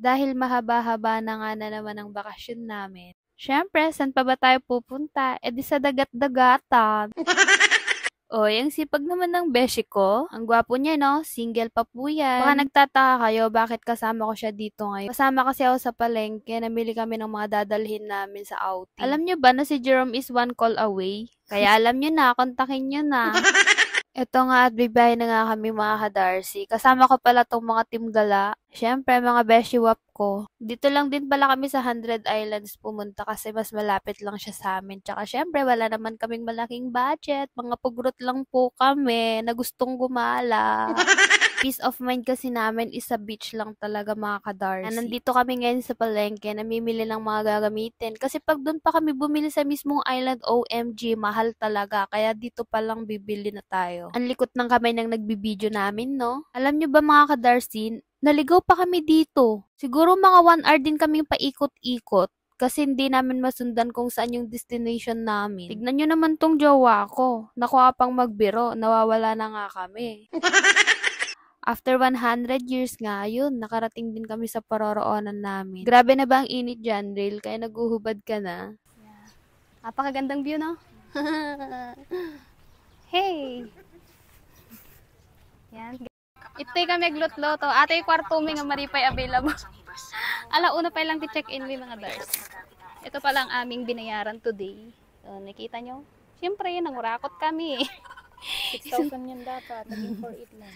Dahil mahaba-haba na nga na naman ang bakasyon namin. Siyempre, saan pa ba tayo pupunta? E di sa dagat-dagatan. Oy, ang sipag naman ng beshi ko. Ang gwapo niya, no? Single pa po yan. Baka nagtataka kayo bakit kasama ko siya dito ngayon. Kasama kasi ako sa palengke. Namili kami ng mga dadalhin namin sa outing. Alam niyo ba na si Jerome is one call away? Kaya alam niyo na, kontakin niyo na. Eto nga at bibiyahe na nga kami mga ka-Darcy. Kasama ko pala tong mga team gala. Siyempre, mga beshi wap ko. Dito lang din pala kami sa 100 Islands pumunta kasi mas malapit lang siya sa amin. Tsaka siyempre, wala naman kaming malaking budget. Mga pugrot lang po kami na gustong gumala. Peace of mind kasi namin is sa beach lang talaga mga ka-Darcy. Nandito kami ngayon sa palengke, namimili ng mga gagamitin. Kasi pag doon pa kami bumili sa mismong island, OMG, mahal talaga. Kaya dito pa lang bibili na tayo. Ang likot ng kamay ng nagbibideo namin, no? Alam nyo ba mga ka-Darcy, naligaw pa kami dito. Siguro mga 1 hour din kaming paikot-ikot. Kasi hindi namin masundan kung saan yung destination namin. Tignan nyo naman tong jowa ko. Nakuha pang magbiro, nawawala na nga kami. After 100 years nga, yun, nakarating din kami sa paroroonan namin. Grabe na ba ang init dyan, Ril? Kaya naguhubad ka na? Yeah. Napakagandang view, no? Hey! Yan. Ito'y kami glutloto. Ate, kwarto nga maripay available. Alauna pa lang ti-check-in mi mga Dars. Ito pa lang aming binayaran today. So, nakita nyo? Siyempre, nangurakot kami. 6,000 yan dapat. Naging 4,800 lang.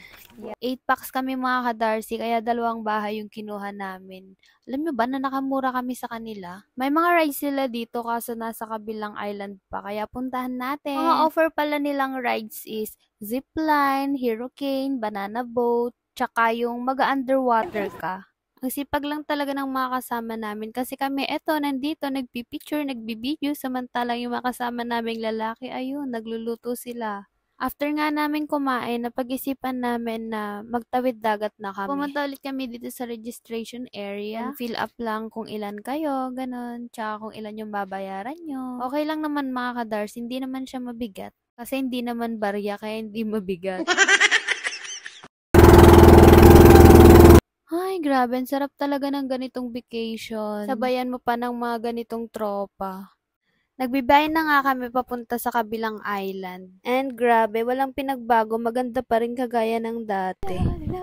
8 packs kami mga ka-Darcy, kaya 2 bahay yung kinuha namin. Alam nyo ba na nakamura kami sa kanila? May mga rides sila dito kaso nasa kabilang island pa, kaya puntahan natin. Mga offer pala nilang rides is zipline, hurricane, banana boat, tsaka yung mag-underwater ka. Ang sipag lang talaga ng mga kasama namin kasi kami nandito, nagpipicture, nagbibideo, samantalang yung mga kasama naming lalaki, ayun, nagluluto sila. After nga namin kumain, napag-isipan namin na magtawid dagat na kami. Pumunta ulit kami dito sa registration area. Fill up lang kung ilan kayo, ganun. Tsaka kung ilan yung babayaran nyo. Okay lang naman mga ka-Dars, hindi naman siya mabigat. Kasi hindi naman barya, kaya hindi mabigat. Ay, grabe. Ang sarap talaga ng ganitong vacation. Sabayan mo pa ng mga ganitong tropa. Nagbibiyahe na nga kami papunta sa kabilang island. And grabe, walang pinagbago. Maganda pa rin kagaya ng dati.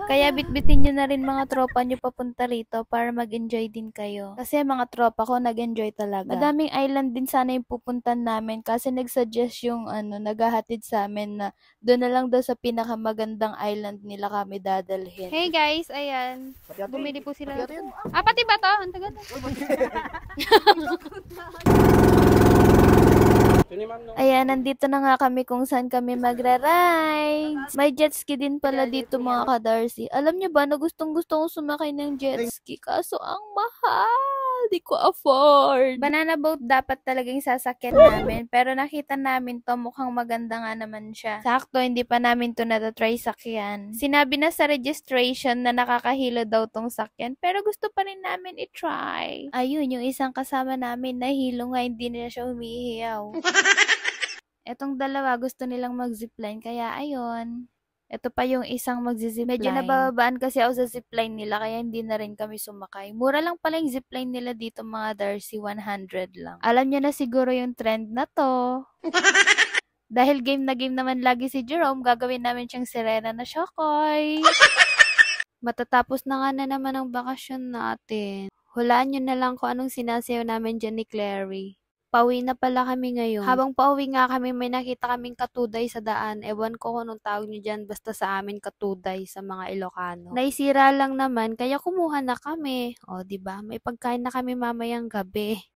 Kaya bitbitin nyo na rin mga tropa nyo papunta rito para mag-enjoy din kayo. Kasi mga tropa ko nag-enjoy talaga. Madaming island din sana yung pupuntan namin kasi nag-suggest yung naghahatid sa amin na doon na lang daw sa pinakamagandang island nila kami dadalhin. Hey guys, ayan. Bumili po sila. Pati ba to? Ang tagal. Ayan, nandito na nga kami kung saan kami magra-rides. May jet ski din pala dito mga ka-Darcy. Alam niyo ba na gustong-gusto kong sumakay ng jet ski kaso ang mahal. Di ko afford. Banana boat dapat talagang sasakyan namin pero nakita namin to mukhang maganda nga naman siya. Sakto, hindi pa namin to natatry sakyan. Sinabi na sa registration na nakakahilo daw tong sakyan pero gusto pa rin namin i-try. Ayun, yung isang kasama namin nahilo nga hindi na siya humihiyaw. Etong dalawa gusto nilang mag-zipline kaya ayun. Ito pa yung isang magzi-zipline. Medyo nabababaan kasi ako sa zipline nila kaya hindi na rin kami sumakay. Mura lang pala yung zipline nila dito mga Darcy, 100 lang. Alam niyo na siguro yung trend na to. Dahil game na game naman lagi si Jerome, gagawin namin siyang sirena na Shokoy. Matatapos na nga na naman ang bakasyon natin. Hulaan nyo na lang kung anong sinasayaw namin dyan ni Clary. Pauwi na pala kami ngayon. Habang pauwi nga kami, may nakita kaming katuday sa daan. Ewan ko kung anong tawag nyo dyan, basta sa amin katuday sa mga Ilocano. Naisira lang naman, kaya kumuha na kami. O, diba? May pagkain na kami mamayang gabi.